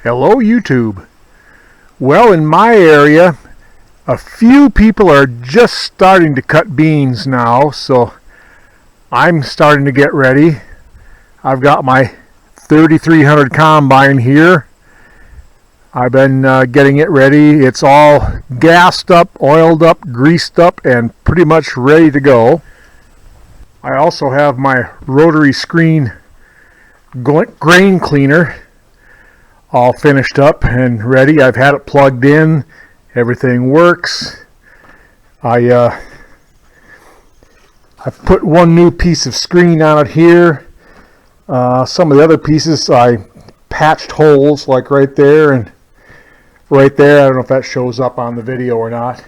Hello YouTube. Well, in my area a few people are just starting to cut beans now, so I'm starting to get ready. I've got my 3300 combine here. I've been getting it ready. It's all gassed up, oiled up, greased up, and pretty much ready to go. I also have my rotary screen grain cleaner all finished up and ready. I've had it plugged in. Everything works. I put one new piece of screen on it here. Some of the other pieces I patched holes, like right there and right there. I don't know if that shows up on the video or not,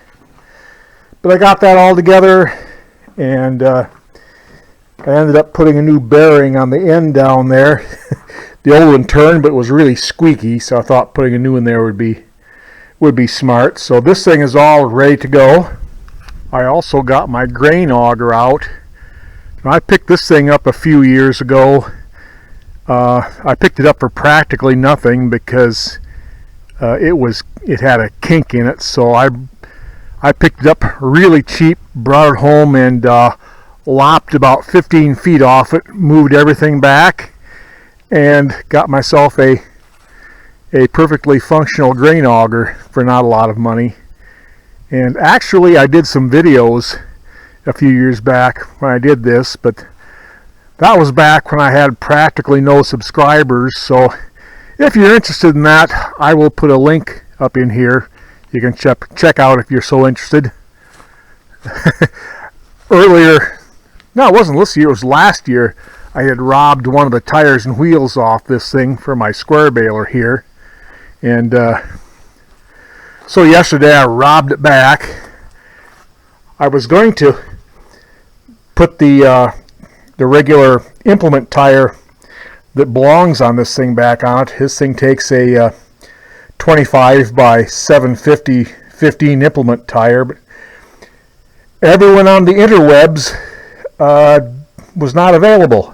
but I got that all together, and I ended up putting a new bearing on the end down there. The old one turned, but it was really squeaky, so I thought putting a new one there would be smart. So this thing is all ready to go. I also got my grain auger out. I picked this thing up a few years ago. I picked it up for practically nothing because it had a kink in it. So I picked it up really cheap, brought it home, and lopped about 15 feet off it, moved everything back, and got myself a perfectly functional grain auger for not a lot of money. And actually I did some videos a few years back when I did this, but that was back when I had practically no subscribers. So if you're interested in that, I will put a link up in here. You can check out if you're so interested. Earlier, no, it wasn't this year, it was last year, I had robbed one of the tires and wheels off this thing for my square baler here. And so yesterday I robbed it back. I was going to put the regular implement tire that belongs on this thing back on it. This thing takes a 25 by 750 15 implement tire, but everyone on the interwebs was not available.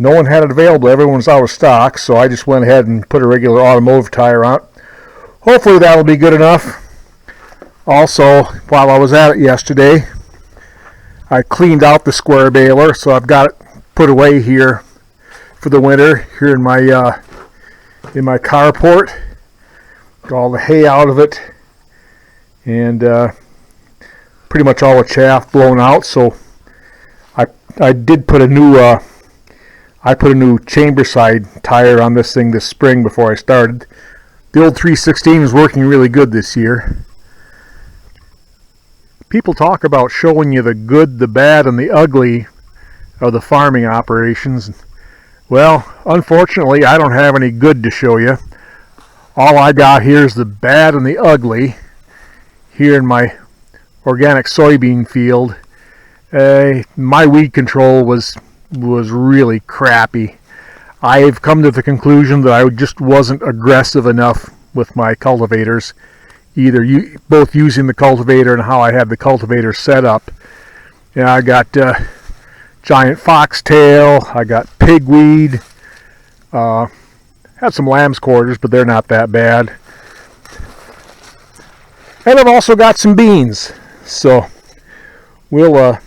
No one had it available. Everyone's out of stock, so I just went ahead and put a regular automotive tire on it. Hopefully that'll be good enough. Also, while I was at it yesterday, I cleaned out the square baler, so I've got it put away here for the winter here in my carport. Got all the hay out of it, and pretty much all the chaff blown out. So I did put a new chamber side tire on this thing this spring before I started. The old 316 is working really good this year. People talk about showing you the good, the bad, and the ugly of the farming operations. Well, unfortunately, I don't have any good to show you. All I got here is the bad and the ugly here in my organic soybean field. My weed control was really crappy. I've come to the conclusion that I just wasn't aggressive enough with my cultivators, both using the cultivator and how I had the cultivator set up. Yeah, I got giant foxtail, I got pigweed, had some lamb's quarters, but they're not that bad. And I've also got some beans, so we'll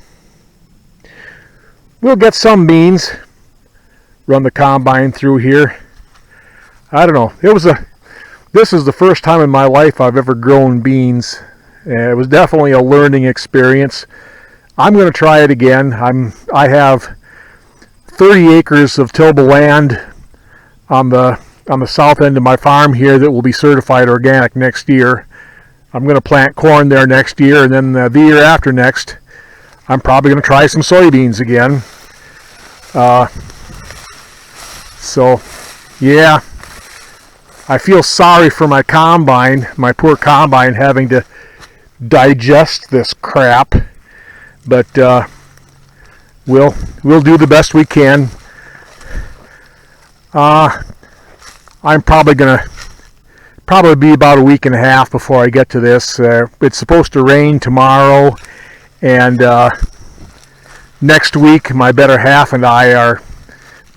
get some beans, run the combine through here. I don't know. This is the first time in my life I've ever grown beans. It was definitely a learning experience. I'm going to try it again. I have 30 acres of tillable land on the south end of my farm here that will be certified organic next year. I'm going to plant corn there next year, and then the year after next, I'm probably going to try some soybeans again. So, yeah, I feel sorry for my combine, my poor combine, having to digest this crap. But we'll do the best we can. I'm probably gonna be about a week and a half before I get to this. It's supposed to rain tomorrow, and next week my better half and I are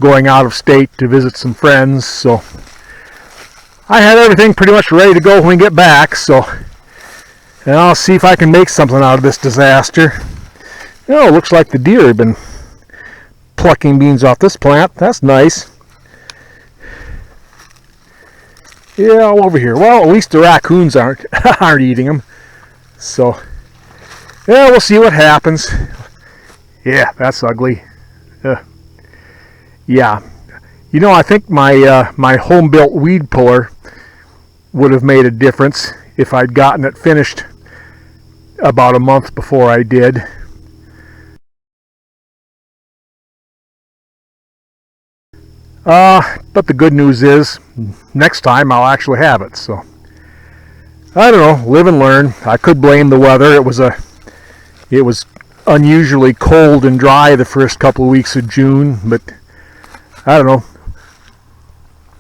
going out of state to visit some friends, so I had everything pretty much ready to go when we get back, so and I'll see if I can make something out of this disaster. Oh, looks like the deer have been plucking beans off this plant. That's nice. Yeah, all over here. Well, at least the raccoons aren't eating them. So, yeah, we'll see what happens. Yeah, that's ugly. Yeah. You know, I think my home-built weed puller would have made a difference if I'd gotten it finished about a month before I did. But the good news is, next time I'll actually have it. So, I don't know, live and learn. I could blame the weather. It was unusually cold and dry the first couple of weeks of June, but I don't know.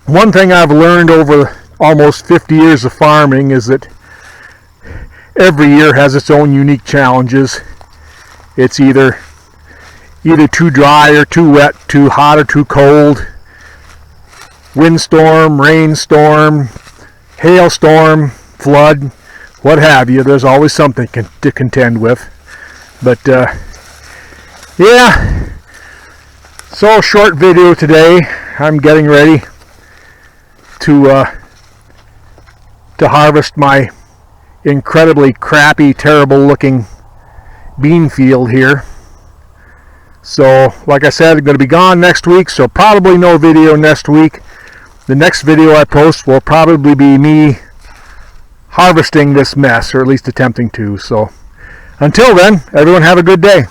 One thing I've learned over almost 50 years of farming is that every year has its own unique challenges. It's either too dry or too wet, too hot or too cold, windstorm, rainstorm, hailstorm, flood, what have you. There's always something to contend with. But yeah, so short video today. I'm getting ready to harvest my incredibly crappy, terrible looking bean field here. So like I said, I'm going to be gone next week, so probably no video next week. The next video I post will probably be me harvesting this mess, or at least attempting to. So until then, everyone have a good day.